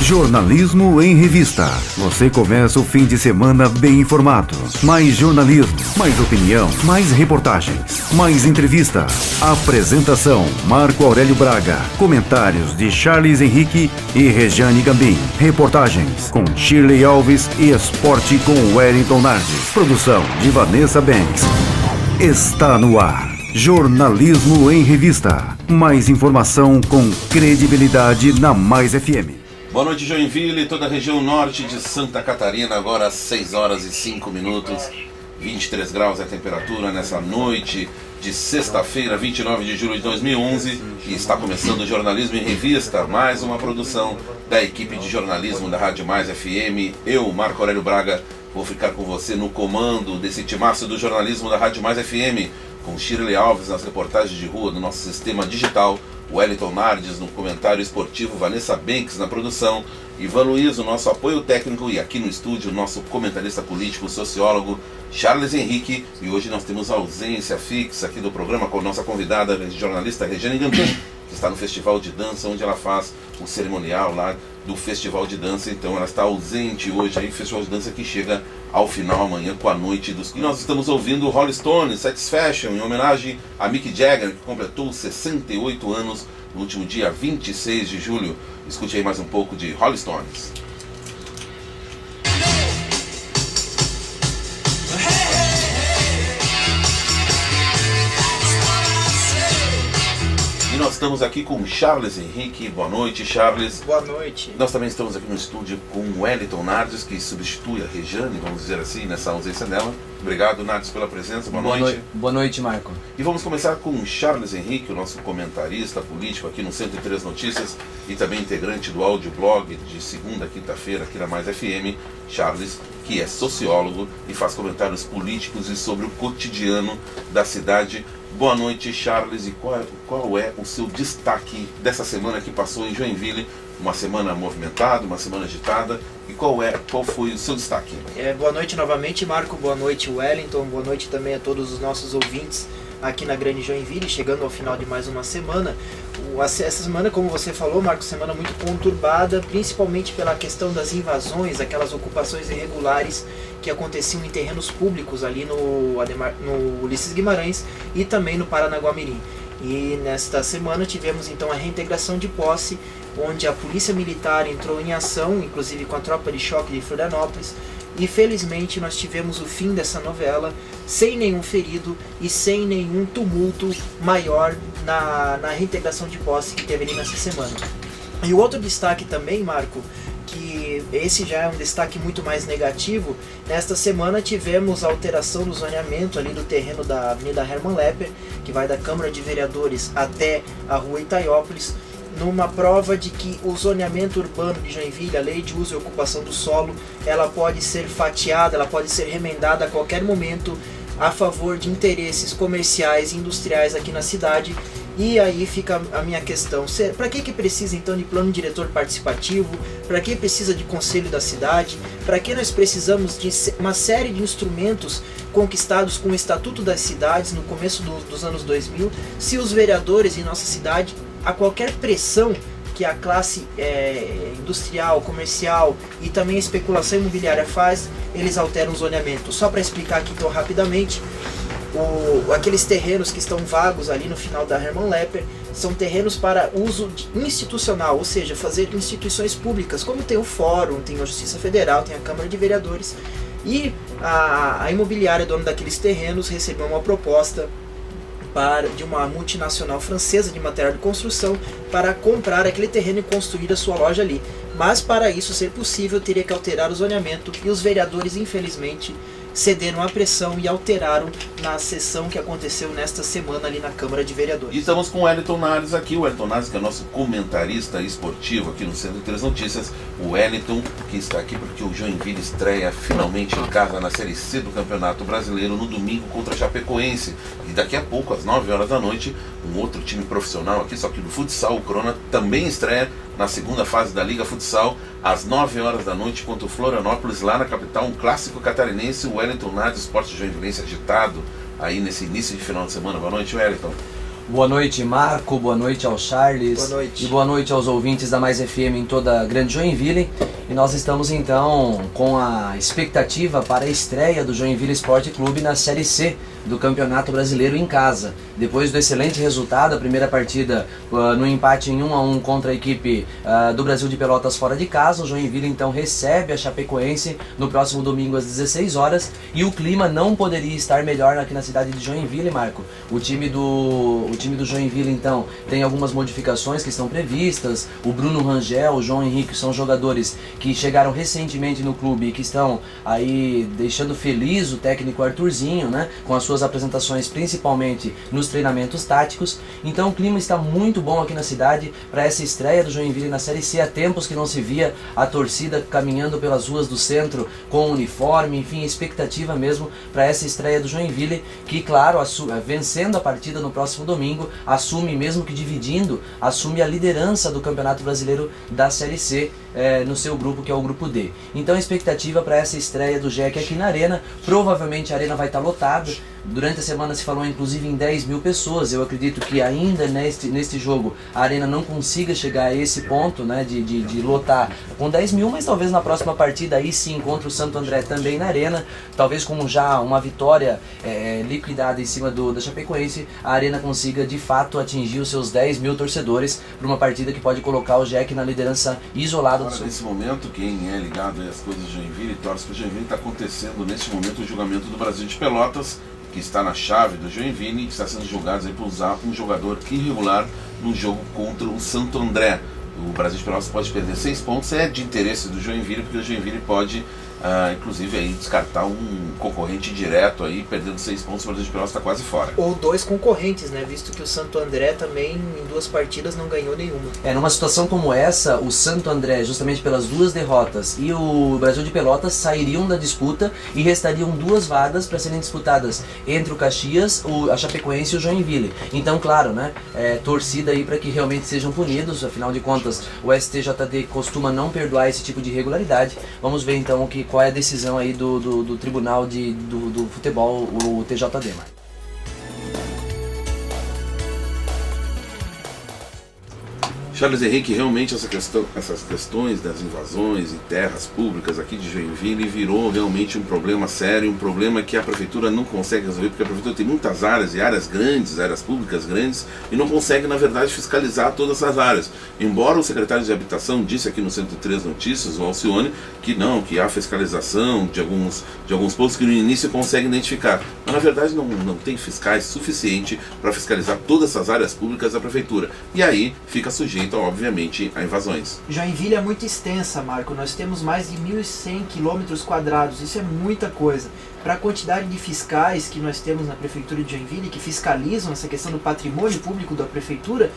Jornalismo em Revista. Você começa o fim de semana bem informado. Mais jornalismo, mais opinião, mais reportagens, mais entrevista. Apresentação: Marco Aurélio Braga. Comentários de Charles Henrique e Rejane Gambim. Reportagens com Shirley Alves e esporte com Wellington Nardes. Produção de Vanessa Banks. Está no ar. Jornalismo em Revista. Mais informação com credibilidade na Mais FM. Boa noite, Joinville e toda a região norte de Santa Catarina. Agora às 6 horas e 5 minutos. 23 graus é a temperatura nessa noite de sexta-feira, 29 de julho de 2011. E está começando o Jornalismo em Revista, mais uma produção da equipe de jornalismo da Rádio Mais FM. Eu, Marco Aurélio Braga, vou ficar com você no comando desse timaço do jornalismo da Rádio Mais FM, com Shirley Alves nas reportagens de rua do nosso sistema digital, Wellington Nardes no comentário esportivo, Vanessa Banks na produção, Ivan Luiz, o nosso apoio técnico, e aqui no estúdio o nosso comentarista político, sociólogo, Charles Henrique. E hoje nós temos a ausência fixa aqui do programa com a nossa convidada, a jornalista Rejane Gambim, que está no Festival de Dança, onde ela faz o cerimonial lá do Festival de Dança. Então ela está ausente hoje aí, Festival de Dança que chega ao final amanhã com a noite dos... E nós estamos ouvindo o Rolling Stones, Satisfaction, em homenagem a Mick Jagger, que completou 68 anos no último dia 26 de julho. Escute aí mais um pouco de Rolling Stones. Nós estamos aqui com Charles Henrique. Boa noite, Charles. Boa noite. Nós também estamos aqui no estúdio com o Wellington Nardes, que substitui a Rejane, vamos dizer assim, nessa ausência dela. Obrigado, Nardes, pela presença. Boa noite. Boa noite, Marco. E vamos começar com o Charles Henrique, o nosso comentarista político aqui no 103 Notícias e também integrante do audioblog de segunda a quinta-feira aqui na Mais FM. Charles, que é sociólogo e faz comentários políticos e sobre o cotidiano da cidade. Boa noite, Charles, e qual é o seu destaque dessa semana que passou em Joinville? Uma semana movimentada, uma semana agitada, e qual foi o seu destaque? Boa noite novamente, Marco, boa noite, Wellington, boa noite também a todos os nossos ouvintes aqui na Grande Joinville, chegando ao final de mais uma semana. Essa semana, como você falou, Marco, semana muito conturbada, principalmente pela questão das invasões, aquelas ocupações irregulares que aconteciam em terrenos públicos ali no Ulisses Guimarães e também no Paranaguamirim. E nesta semana tivemos então a reintegração de posse, onde a Polícia Militar entrou em ação, inclusive com a tropa de choque de Florianópolis, e felizmente nós tivemos o fim dessa novela sem nenhum ferido e sem nenhum tumulto maior na reintegração de posse que teve ali nessa semana. E o outro destaque também, Marco, que esse já é um destaque muito mais negativo, nesta semana tivemos a alteração do zoneamento ali do terreno da Avenida Hermann Lepper, que vai da Câmara de Vereadores até a Rua Itaiópolis, numa prova de que o zoneamento urbano de Joinville, a lei de uso e ocupação do solo, ela pode ser fatiada, ela pode ser remendada a qualquer momento a favor de interesses comerciais e industriais aqui na cidade. E aí fica a minha questão, para que precisa então de plano diretor participativo, para que precisa de conselho da cidade, para que nós precisamos de uma série de instrumentos conquistados com o Estatuto das Cidades no começo dos anos 2000, se os vereadores em nossa cidade, a qualquer pressão que a classe industrial, comercial e também a especulação imobiliária faz, eles alteram o zoneamento. Só para explicar aqui então rapidamente, aqueles terrenos que estão vagos ali no final da Hermann Lepper são terrenos para uso institucional, ou seja, fazer instituições públicas, como tem o Fórum, tem a Justiça Federal, tem a Câmara de Vereadores, e a imobiliária dona daqueles terrenos recebeu uma proposta de uma multinacional francesa de material de construção para comprar aquele terreno e construir a sua loja ali. Mas para isso ser possível, teria que alterar o zoneamento, e os vereadores, infelizmente, cederam à pressão e alteraram na sessão que aconteceu nesta semana ali na Câmara de Vereadores. E estamos com o Wellington Nardes aqui, o Wellington Nardes, que é nosso comentarista esportivo aqui no 103 Notícias. O Wellington, que está aqui porque o Joinville estreia finalmente em casa na Série C do Campeonato Brasileiro no domingo contra a Chapecoense. E daqui a pouco, às 9 horas da noite, um outro time profissional aqui, só que do futsal, o Corona, também estreia na segunda fase da Liga Futsal, às 9 horas da noite, contra o Florianópolis, lá na capital, um clássico catarinense. O Wellington Nardes, esporte joinvilense agitado aí nesse início de final de semana. Boa noite, Wellington. Boa noite, Marco, boa noite ao Charles. Boa noite. E boa noite aos ouvintes da Mais FM em toda a Grande Joinville. E nós estamos então com a expectativa para a estreia do Joinville Esporte Clube na Série C do Campeonato Brasileiro em casa. Depois do excelente resultado, a primeira partida no empate em 1-1 contra a equipe do Brasil de Pelotas fora de casa, o Joinville então recebe a Chapecoense no próximo domingo às 16 horas e o clima não poderia estar melhor aqui na cidade de Joinville, Marco. O time do Joinville então tem algumas modificações que estão previstas. O Bruno Rangel, o João Henrique são jogadores que chegaram recentemente no clube e que estão aí deixando feliz o técnico Arthurzinho, né, com as suas apresentações principalmente nos treinamentos táticos. Então o clima está muito bom aqui na cidade para essa estreia do Joinville na Série C. Há tempos que não se via a torcida caminhando pelas ruas do centro com uniforme, enfim, expectativa mesmo para essa estreia do Joinville, que claro, vencendo a partida no próximo domingo, assume, mesmo que dividindo, assume a liderança do Campeonato Brasileiro da Série C no seu grupo, que é o grupo D. Então a expectativa para essa estreia do Jack aqui na Arena, provavelmente a Arena vai estar lotada. Durante a semana se falou inclusive em 10 mil pessoas. Eu acredito que ainda neste jogo a Arena não consiga chegar a esse ponto, né, de lotar com 10 mil, mas talvez na próxima partida aí sim contra o Santo André também na Arena, talvez com já uma vitória liquidada em cima da Chapecoense, a Arena consiga de fato atingir os seus 10 mil torcedores para uma partida que pode colocar o Jack na liderança isolada do Sul. Nesse momento, quem é ligado às coisas de Joinville, torce para o Joinville, está acontecendo neste momento o julgamento do Brasil de Pelotas, que está na chave do Joinville e que está sendo julgado por usar um jogador irregular no jogo contra o Santo André. O Brasil de Pelotas pode perder 6 pontos, é de interesse do Joinville, porque o Joinville pode, inclusive, aí, descartar um concorrente direto, aí, perdendo 6 pontos, o Brasil de Pelotas está quase fora. Ou 2 concorrentes, né? Visto que o Santo André também, em 2 partidas, não ganhou nenhuma. Numa situação como essa, o Santo André, justamente pelas 2 derrotas, e o Brasil de Pelotas sairiam da disputa e restariam 2 vagas para serem disputadas entre o Caxias, a Chapecoense e o Joinville. Então, claro, né? Torcida aí para que realmente sejam punidos. Afinal de contas, o STJD costuma não perdoar esse tipo de irregularidade. Vamos ver então qual é a decisão aí do Tribunal do Futebol, o TJD. Charles Henrique, realmente essas questões das invasões em terras públicas aqui de Joinville virou realmente um problema sério, um problema que a prefeitura não consegue resolver, porque a prefeitura tem muitas áreas e áreas grandes, áreas públicas grandes, e não consegue, na verdade, fiscalizar todas essas áreas. Embora o secretário de Habitação disse aqui no 103 Notícias, o Alcione, que há fiscalização de alguns postos que no início consegue identificar. Mas na verdade não tem fiscais suficiente para fiscalizar todas essas áreas públicas da prefeitura. E aí fica sujeito, obviamente, a invasões. Joinville é muito extensa, Marco. Nós temos mais de 1.100 km². Isso é muita coisa. Para a quantidade de fiscais que nós temos na Prefeitura de Joinville, que fiscalizam essa questão do patrimônio público da Prefeitura,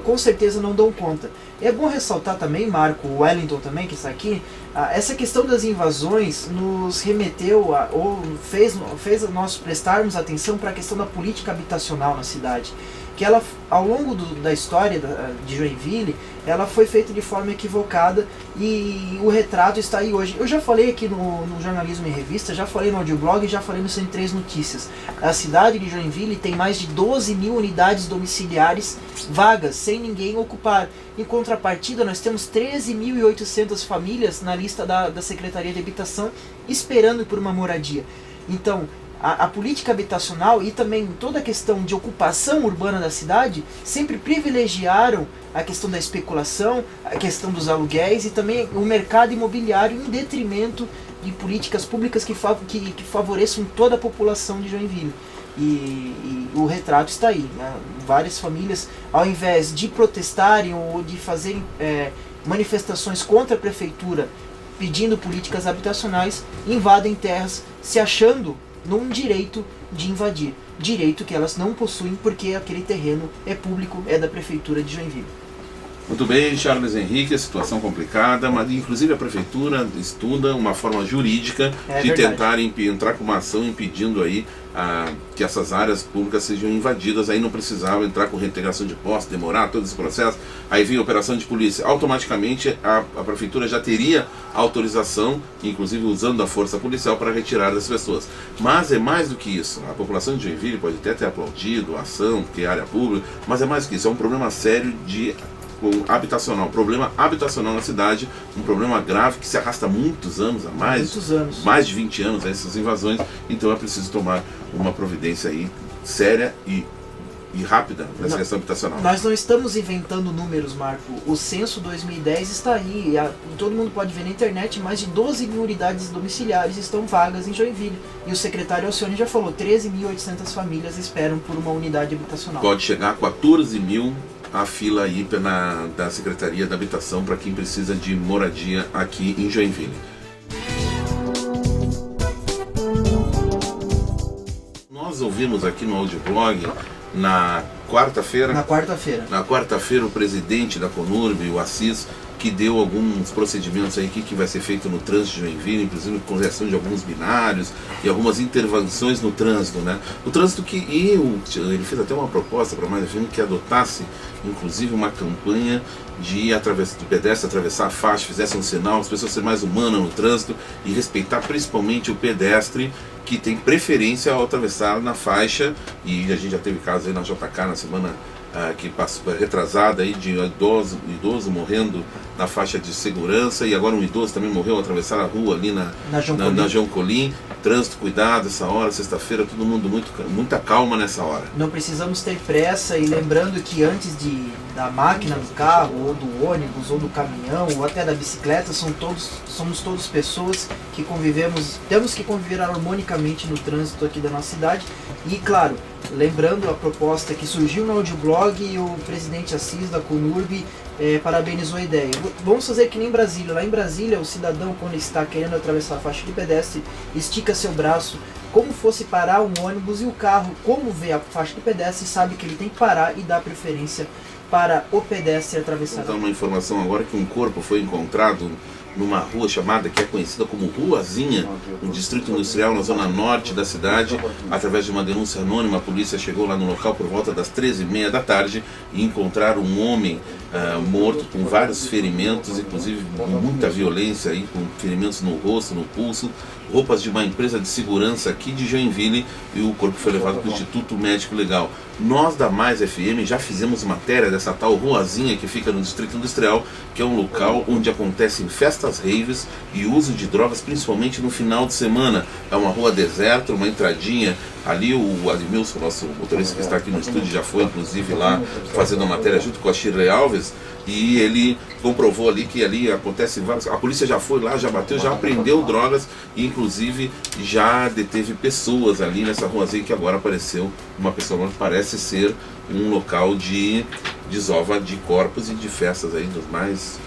com certeza não dão conta. É bom ressaltar também, Marco, o Wellington também, que está aqui, essa questão das invasões nos remeteu, fez nós prestarmos atenção para a questão da política habitacional na cidade. Que ela, ao longo da história de Joinville, ela foi feita de forma equivocada e o retrato está aí hoje. Eu já falei aqui no Jornalismo em Revista, já falei no audioblog e já falei no 103 Notícias. A cidade de Joinville tem mais de 12 mil unidades domiciliares vagas, sem ninguém ocupar. Em contrapartida, nós temos 13.800 famílias na lista da Secretaria de Habitação esperando por uma moradia. Então, a política habitacional e também toda a questão de ocupação urbana da cidade sempre privilegiaram a questão da especulação, a questão dos aluguéis e também o mercado imobiliário em detrimento de políticas públicas que favoreçam toda a população de Joinville. E o retrato está aí, né? Várias famílias, ao invés de protestarem ou de fazerem manifestações contra a prefeitura pedindo políticas habitacionais, invadem terras se achando num direito de invadir, direito que elas não possuem porque aquele terreno é público, é da Prefeitura de Joinville. Muito bem, Charles Henrique, a situação complicada, mas inclusive a prefeitura estuda uma forma jurídica de tentar entrar com uma ação impedindo aí que essas áreas públicas sejam invadidas. Aí não precisava entrar com reintegração de posse, demorar todo esse processo. Aí vem a operação de polícia. Automaticamente a prefeitura já teria autorização, inclusive usando a força policial, para retirar das pessoas. Mas é mais do que isso. A população de Joinville pode até ter aplaudido a ação, porque é área pública, mas é mais do que isso. É um problema sério de habitacional, problema habitacional na cidade, um problema grave que se arrasta há muitos anos, mais de 20 anos, essas invasões. Então é preciso tomar uma providência aí séria e rápida nessa questão habitacional. Nós não estamos inventando números, Marco. O censo 2010 está aí, todo mundo pode ver na internet, mais de 12 mil unidades domiciliares estão vagas em Joinville. E o secretário Alcione já falou, 13.800 famílias esperam por uma unidade habitacional. Pode chegar a 14 mil a fila aí da Secretaria da Habitação para quem precisa de moradia aqui em Joinville. Nós ouvimos aqui no audioblog na quarta-feira. Na quarta-feira, o presidente da Conurb, o Assis, que deu alguns procedimentos aí que vai ser feito no trânsito de Joinville, inclusive correção de alguns binários e algumas intervenções no trânsito, né? O trânsito ele fez até uma proposta para mais FM que adotasse, inclusive, uma campanha de pedestre atravessar a faixa, fizesse um sinal, as pessoas serem mais humanas no trânsito e respeitar principalmente o pedestre, que tem preferência ao atravessar na faixa. E a gente já teve casos aí na JK na semana que passou retrasada aí de idoso morrendo na faixa de segurança, e agora um idoso também morreu ao atravessar a rua ali na João Colim. Trânsito, cuidado essa hora, sexta-feira, todo mundo muita calma nessa hora. Não precisamos ter pressa, e lembrando que antes da máquina do carro, ou do ônibus, ou do caminhão, ou até da bicicleta, somos todos pessoas que temos que conviver harmonicamente no trânsito aqui da nossa cidade. E claro, lembrando a proposta que surgiu no audioblog, e o presidente Assis da Conurb parabenizou a ideia. Vamos fazer que nem em Brasília. Lá em Brasília, o cidadão, quando está querendo atravessar a faixa de pedestre, estica seu braço como fosse parar um ônibus, e o carro, como vê a faixa de pedestre, sabe que ele tem que parar e dar preferência para o pedestre atravessar. Vou dar uma informação agora que um corpo foi encontrado numa rua que é conhecida como Ruazinha, no Distrito Industrial, na zona norte da cidade. Através de uma denúncia anônima, a polícia chegou lá no local por volta das 13h30 da tarde e encontraram um homem morto com vários ferimentos, inclusive com muita violência, aí, com ferimentos no rosto, no pulso, roupas de uma empresa de segurança aqui de Joinville, e o corpo foi levado para o Instituto Médico Legal. Nós da Mais FM já fizemos matéria dessa tal Ruazinha que fica no Distrito Industrial, que é um local onde acontecem festas raves e uso de drogas, principalmente no final de semana. É uma rua deserta, uma entradinha. Ali o Admilson, nosso motorista que está aqui no estúdio, já foi inclusive lá fazendo a matéria junto com a Shirley Alves, e ele comprovou ali que ali acontece várias. A polícia já foi lá, já bateu, já apreendeu drogas e inclusive já deteve pessoas ali nessa ruazinha, que agora apareceu uma pessoa que parece ser um local de desova de corpos e de festas aí dos mais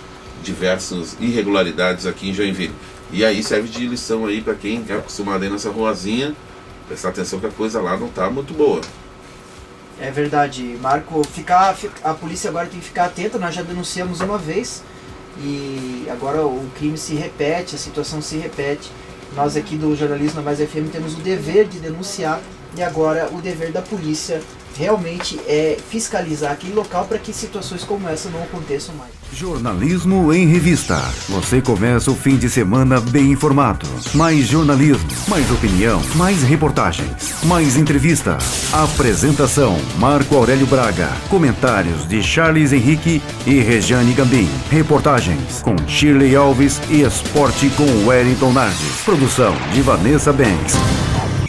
diversos irregularidades aqui em Joinville. E aí serve de lição aí para quem é acostumado aí nessa ruazinha, prestar atenção que a coisa lá não está muito boa. É verdade, Marco. A polícia agora tem que ficar atenta. Nós já denunciamos uma vez e agora o crime se repete, a situação se repete. Nós aqui do Jornalismo na Mais FM temos o dever de denunciar, e agora o dever da polícia realmente é fiscalizar aquele local para que situações como essa não aconteçam mais. Jornalismo em Revista. Você começa o fim de semana bem informado. Mais jornalismo, mais opinião, mais reportagens, mais entrevista. Apresentação: Marco Aurélio Braga. Comentários de Charles Henrique e Rejane Gambim. Reportagens com Shirley Alves e esporte com Wellington Nardes. Produção de Vanessa Banks.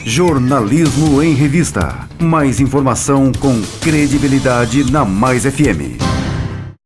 Jornalismo em Revista. Mais informação com credibilidade na Mais FM.